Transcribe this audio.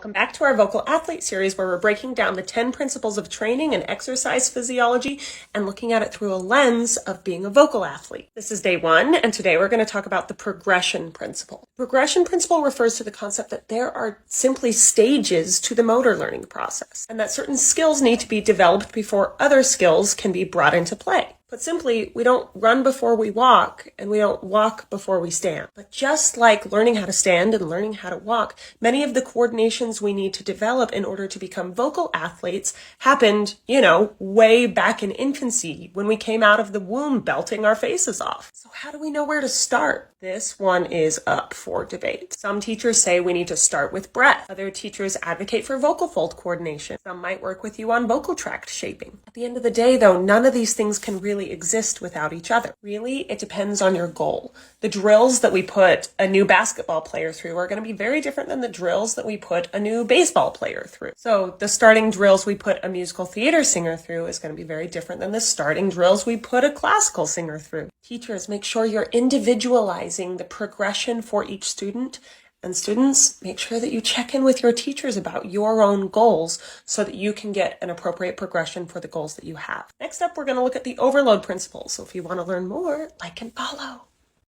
Welcome back to our Vocal Athlete series where we're breaking down the 10 principles of training and exercise physiology and looking at it through a lens of being a vocal athlete. This is day 1, and today we're going to talk about the progression principle. Progression principle refers to the concept that there are simply stages to the motor learning process, and that certain skills need to be developed before other skills can be brought into play. But simply, we don't run before we walk, and we don't walk before we stand. But just like learning how to stand and learning how to walk, many of the coordinations we need to develop in order to become vocal athletes happened, way back in infancy when we came out of the womb belting our faces off. So how do we know where to start? This one is up for debate. Some teachers say we need to start with breath. Other teachers advocate for vocal fold coordination. Some might work with you on vocal tract shaping. At the end of the day, though, none of these things can really exist without each other. Really, it depends on your goal. The drills that we put a new basketball player through are going to be very different than the drills that we put a new baseball player through. So the starting drills we put a musical theater singer through is going to be very different than the starting drills we put a classical singer through. Teachers, make sure you're individualizing the progression for each student. And students, make sure that you check in with your teachers about your own goals so that you can get an appropriate progression for the goals that you have. Next up, we're going to look at the overload principle. So if you want to learn more, like and follow.